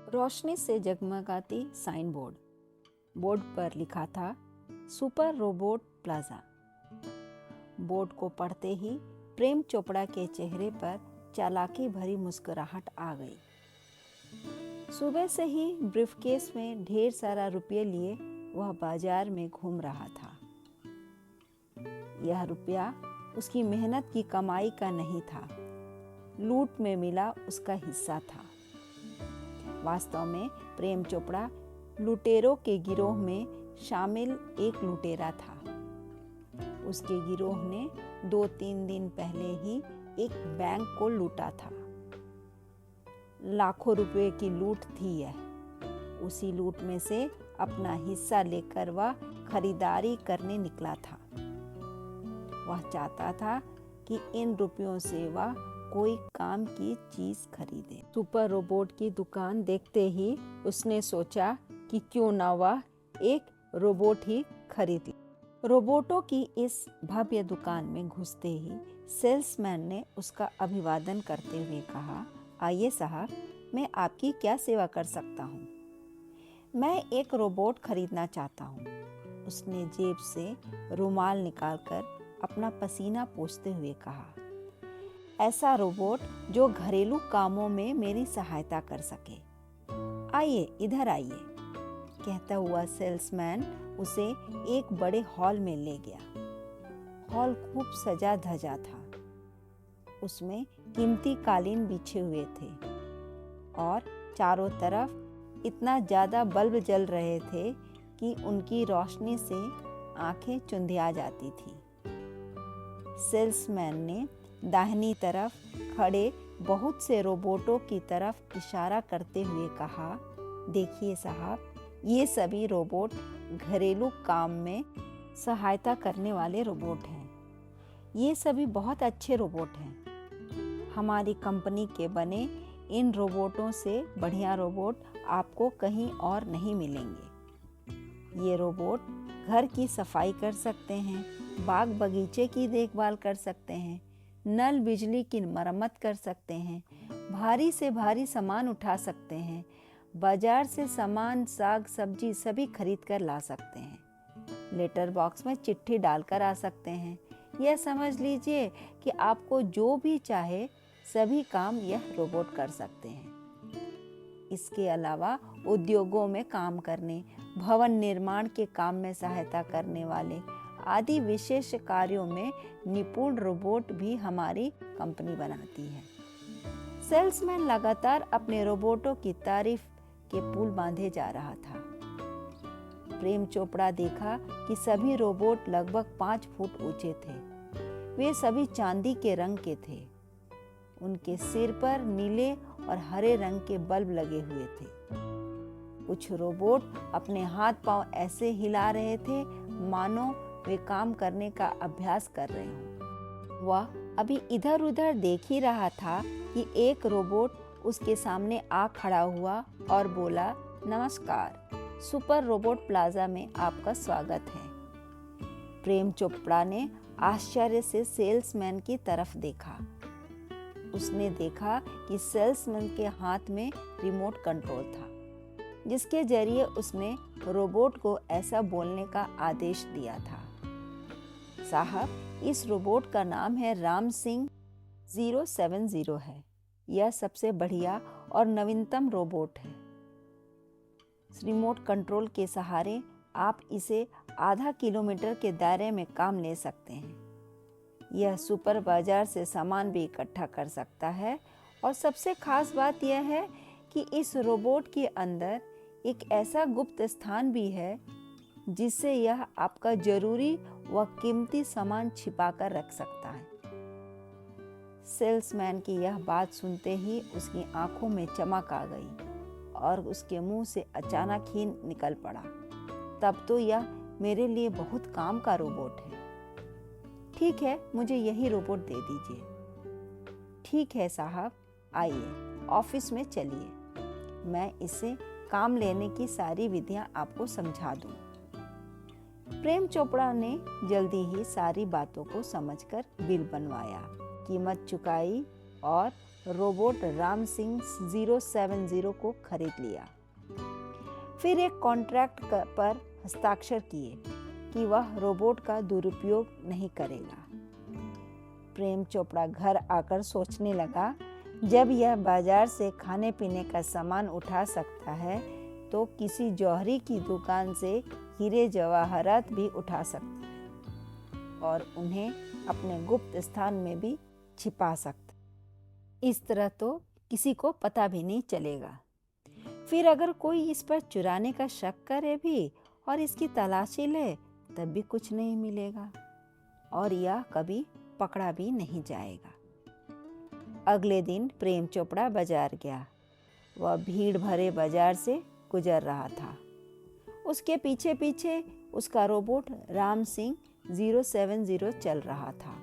रोशनी से जगमगाती sign board. Board पर लिखा था सुपर रोबोट प्लाजा। बोर्ड को पढ़ते ही प्रेम चोपड़ा के चेहरे पर चालाकी भरी मुस्कुराहट आ गई। सुबह से ही ब्रीफकेस में ढेर सारा रुपये लिए वह बाजार में घूम रहा था। यह रुपया उसकी मेहनत की कमाई का नहीं था, लूट में मिला उसका हिस्सा था। वास्तव में प्रेम चोपड़ा लुटेरों के गिरोह में शामिल एक लुटेरा था। उसके गिरोह ने 2-3 दिन पहले ही एक बैंक को लूटा था। लाखों रुपए की लूट थी यह। उसी लूट में से अपना हिस्सा लेकर वह खरीदारी करने निकला था। वह चाहता था कि इन रुपयों से वह कोई काम की चीज खरीदे। सुपर रोबोट की दुकान देखते ही उसने सोचा कि क्यों ना वह एक रोबोट ही खरीद ले। रोबोटों की इस भव्य दुकान में घुसते ही सेल्समैन ने उसका अभिवादन करते हुए कहा, आइए साहब, मैं आपकी क्या सेवा कर सकता हूँ? मैं एक रोबोट खरीदना चाहता हूँ। उसने जेब से रुमाल निकालकर अपना पसीना पोंछते हुए कहा, ऐसा रोबोट जो घरेलू कामों में मेरी सहायता कर सके। आइए, इधर आइए। कहता हुआ सेल्समैन उसे एक बड़े हॉल में ले गया। हॉल खूब सजा धजा था। उसमें कीमती कालीन बिछे हुए थे और चारों तरफ इतना ज्यादा बल्ब जल रहे थे कि उनकी रोशनी से आंखें चुंधिया जाती थी। सेल्समैन ने दाहिनी तरफ खड़े बहुत से रोबोटों की तरफ इशारा करते हुए कहा, देखिए साहब, ये सभी रोबोट घरेलू काम में सहायता करने वाले रोबोट हैं। ये सभी बहुत अच्छे रोबोट हैं। हमारी कंपनी के बने इन रोबोटों से बढ़िया रोबोट आपको कहीं और नहीं मिलेंगे। ये रोबोट घर की सफाई कर सकते हैं, बाग बगीचे की देखभाल कर सकते हैं, नल बिजली की मरम्मत कर सकते हैं, भारी से भारी सामान उठा सकते हैं, बाजार से सामान, साग सब्जी सभी खरीद कर ला सकते हैं, लेटर बॉक्स में चिट्ठी डालकर आ सकते हैं। यह समझ लीजिए कि आपको जो भी चाहे सभी काम यह रोबोट कर सकते हैं। इसके अलावा उद्योगों में काम करने, भवन निर्माण के काम में सहायता करने वाले आदि विशेष कार्यों में निपुण रोबोट भी हमारी कंपनी बनाती है। सेल्समैन लगातार अपने रोबोटों की तारीफ के पुल बांधे जा रहा था। प्रेम चोपड़ा देखा कि सभी रोबोट लगभग 5 फुट ऊंचे थे। वे सभी चांदी के रंग के थे। उनके सिर पर नीले और हरे रंग के बल्ब लगे हुए थे। कुछ रोबोट अपने हाथ पांव ऐसे हिला रहे थे मानो वे काम करने का अभ्यास कर रहे हों। वह अभी इधर उधर देख ही रहा था कि एक रोबोट उसके सामने आ खड़ा हुआ और बोला, नमस्कार, सुपर रोबोट प्लाजा में आपका स्वागत है। प्रेम चोपड़ा ने आश्चर्य से सेल्समैन की तरफ देखा। उसने देखा कि सेल्समैन के हाथ में रिमोट कंट्रोल था, जिसके जरिए उसने रोबोट को ऐसा बोलने का आदेश दिया था, साहब, इस रोबोट का नाम है राम सिंह 070 है। यह सबसे बढ़िया और नवीनतम रोबोट है। रिमोट कंट्रोल के सहारे आप इसे आधा किलोमीटर के दायरे में काम ले सकते हैं। यह सुपर बाजार से सामान भी इकट्ठा कर सकता है और सबसे खास बात यह है कि इस रोबोट के अंदर एक ऐसा गुप्त स्थान भी है जिससे यह आपका जरूरी व कीमती सामान छिपा कर रख सकता है। सेल्समैन की यह बात सुनते ही उसकी आंखों में चमक आ गई और उसके मुंह से अचानक ही निकल पड़ा, तब तो यह मेरे लिए बहुत काम का रोबोट है। ठीक है, मुझे यही रोबोट दे दीजिए। ठीक है साहब, आइए ऑफिस में चलिए, मैं इससे काम लेने की सारी विधियां आपको समझा दूं। प्रेम चोपड़ा ने जल्दी ही सारी बातों को समझकर बिल बनवाया, कीमत चुकाई और रोबोट राम सिंह 070 को खरीद लिया। फिर एक कॉन्ट्रैक्ट पर हस्ताक्षर किए कि वह रोबोट का दुरुपयोग नहीं करेगा। प्रेम चोपड़ा घर आकर सोचने लगा, जब यह बाजार से खाने पीने का सामान उठा सकता है तो किसी जौहरी की दुकान से हीरे जवाहरात भी उठा सकता है और उन्हें अपने गुप्त स्थान में भी छिपा सकता है। इस तरह तो किसी को पता भी नहीं चलेगा। फिर अगर कोई इस पर चुराने का शक करे भी और इसकी तलाशी ले तब भी कुछ नहीं मिलेगा और यह कभी पकड़ा भी नहीं जाएगा। अगले दिन प्रेम चोपड़ा बाजार गया। वह भीड़ भरे बाजार से गुजर रहा था। उसके पीछे पीछे उसका रोबोट राम सिंह 070 चल रहा था।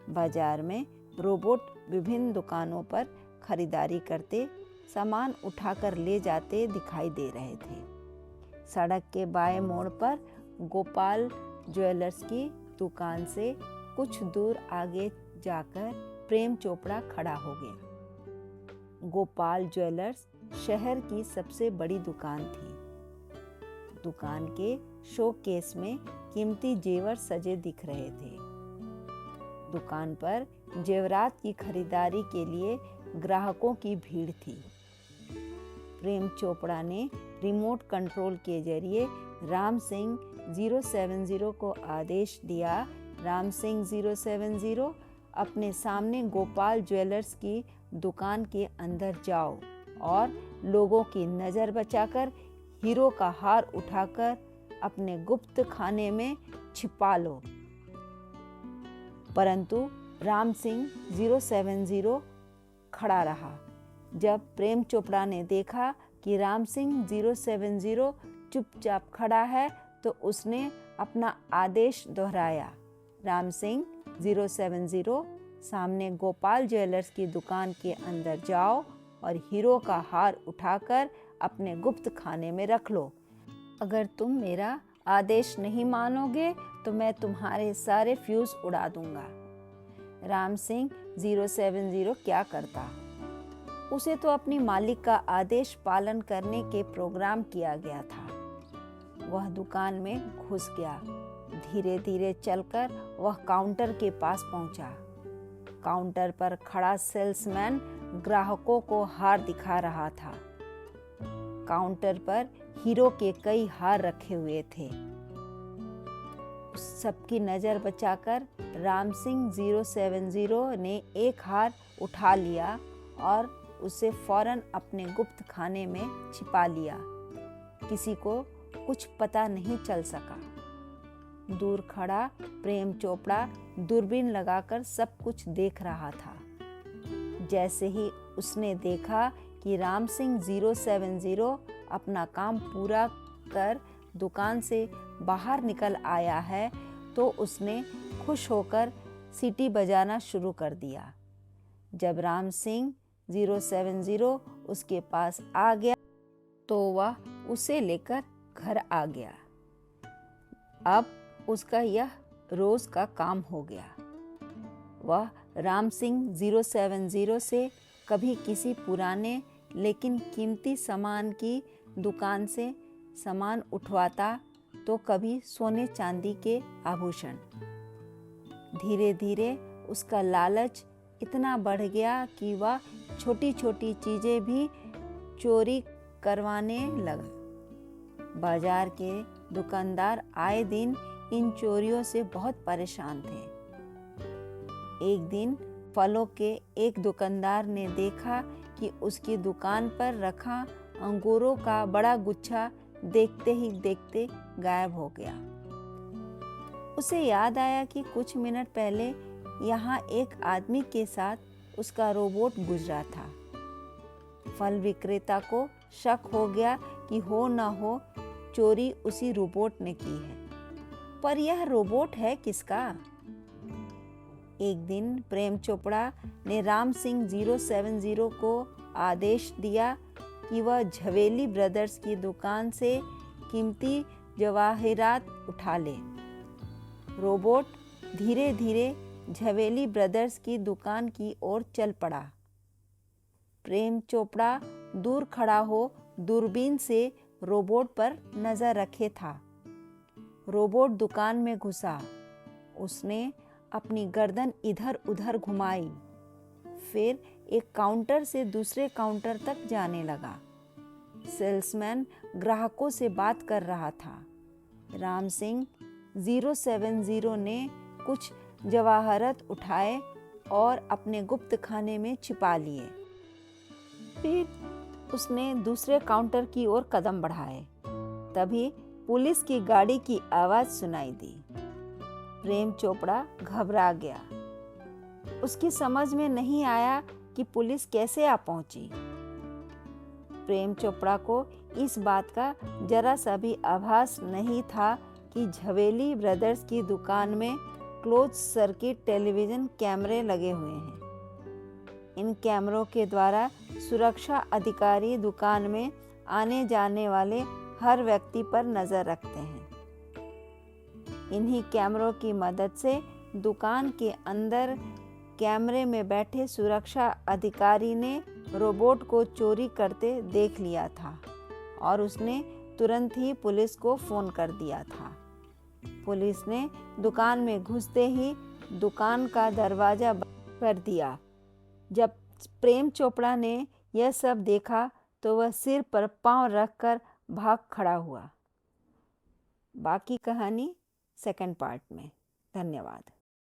बाजार में रोबोट विभिन्न दुकानों पर खरीदारी करते सामान उठाकर ले जाते दिखाई दे रहे थे। सड़क के बाएं मोड़ पर गोपाल ज्वेलर्स की दुकान से कुछ दूर आगे जाकर प्रेम चोपड़ा खड़ा हो गया। गोपाल ज्वेलर्स शहर की सबसे बड़ी दुकान थी। दुकान के शोकेस में कीमती जेवर सजे दिख रहे थे। दुकान पर जेवरात की खरीदारी के लिए ग्राहकों की भीड़ थी। प्रेम चोपड़ा ने रिमोट कंट्रोल के जरिए राम सिंह 070 को आदेश दिया, राम सिंह 070 अपने सामने गोपाल ज्वेलर्स की दुकान के अंदर जाओ और लोगों की नज़र बचाकर हीरो का हार उठाकर अपने गुप्त खाने में छिपा लो। परंतु राम सिंह 070 खड़ा रहा। जब प्रेम चोपड़ा ने देखा कि राम सिंह 070 चुपचाप खड़ा है तो उसने अपना आदेश दोहराया। राम सिंह 070 सामने गोपाल ज्वेलर्स की दुकान के अंदर जाओ और हीरो का हार उठाकर अपने गुप्त खाने में रख लो। अगर तुम मेरा आदेश नहीं मानोगे तो मैं तुम्हारे सारे फ्यूज उड़ा दूंगा। राम सिंह 070 क्या करता? उसे तो अपनी मालिक का आदेश पालन करने के प्रोग्राम किया गया था। वह दुकान में घुस गया। धीरे धीरे चलकर वह काउंटर के पास पहुंचा। काउंटर पर खड़ा सेल्समैन ग्राहकों को हार दिखा रहा था। काउंटर पर हीरो के कई हार रखे हुए थे। सबकी नज़र बचाकर राम सिंह 070 ने एक हार उठा लिया और उसे फौरन अपने गुप्त खाने में छिपा लिया। किसी को कुछ पता नहीं चल सका। दूर खड़ा प्रेम चोपड़ा दूरबीन लगाकर सब कुछ देख रहा था। जैसे ही उसने देखा कि राम सिंह 070 अपना काम पूरा कर दुकान से बाहर निकल आया है तो उसने खुश होकर सीटी बजाना शुरू कर दिया। जब राम सिंह 070 उसके पास आ गया तो वह उसे लेकर घर आ गया। अब उसका यह रोज का काम हो गया। वह राम सिंह 070 से कभी किसी पुराने लेकिन कीमती सामान की दुकान से सामान उठवाता तो कभी सोने चांदी के आभूषण। धीरे धीरे उसका लालच इतना बढ़ गया कि वह छोटी छोटी चीज़ें भी चोरी करवाने लगा। बाजार के दुकानदार आए दिन इन चोरियों से बहुत परेशान थे। एक दिन फलों के एक दुकानदार ने देखा कि उसकी दुकान पर रखा अंगूरों का बड़ा गुच्छा देखते ही देखते गायब हो गया। उसे याद आया कि कुछ मिनट पहले यहाँ एक आदमी के साथ उसका रोबोट गुजरा था। फल विक्रेता को शक हो गया कि हो न हो चोरी उसी रोबोट ने की है, पर यह रोबोट है किसका? एक दिन प्रेम चोपड़ा ने राम सिंह 070 को आदेश दिया कि वह झवेली ब्रदर्स की दुकान से कीमती जवाहरात उठा ले। रोबोट धीरे धीरे झवेली ब्रदर्स की दुकान की ओर चल पड़ा। प्रेम चोपड़ा दूर खड़ा हो दूरबीन से रोबोट पर नजर रखे था। रोबोट दुकान में घुसा। उसने अपनी गर्दन इधर उधर घुमाई, फिर एक काउंटर से दूसरे काउंटर तक जाने लगा। सेल्समैन ग्राहकों से बात कर रहा था। राम सिंह 070 ने कुछ जवाहरात उठाए और अपने गुप्त खाने में छिपा लिए। फिर उसने दूसरे काउंटर की ओर कदम बढ़ाए। तभी पुलिस की गाड़ी की आवाज सुनाई दी। प्रेम चोपड़ा घबरा गया। उसकी समझ में नहीं आया कि पुलिस कैसे आ पहुंची। प्रेम चोपड़ा को इस बात का जरा सा भी आभास नहीं था कि झवेली ब्रदर्स की दुकान में क्लोज सर्किट टेलीविज़न कैमरे लगे हुए हैं। इन कैमरों के द्वारा सुरक्षा अधिकारी दुकान में आने जाने वाले हर व्यक्ति पर नज़र रखते हैं। इन्हीं कैमरों की मदद से दुकान के अंदर कैमरे में बैठे सुरक्षा अधिकारी ने रोबोट को चोरी करते देख लिया था और उसने तुरंत ही पुलिस को फ़ोन कर दिया था। पुलिस ने दुकान में घुसते ही दुकान का दरवाज़ा बंद कर दिया। जब प्रेम चोपड़ा ने यह सब देखा तो वह सिर पर पांव रखकर भाग खड़ा हुआ। बाकी कहानी सेकंड पार्ट में। धन्यवाद।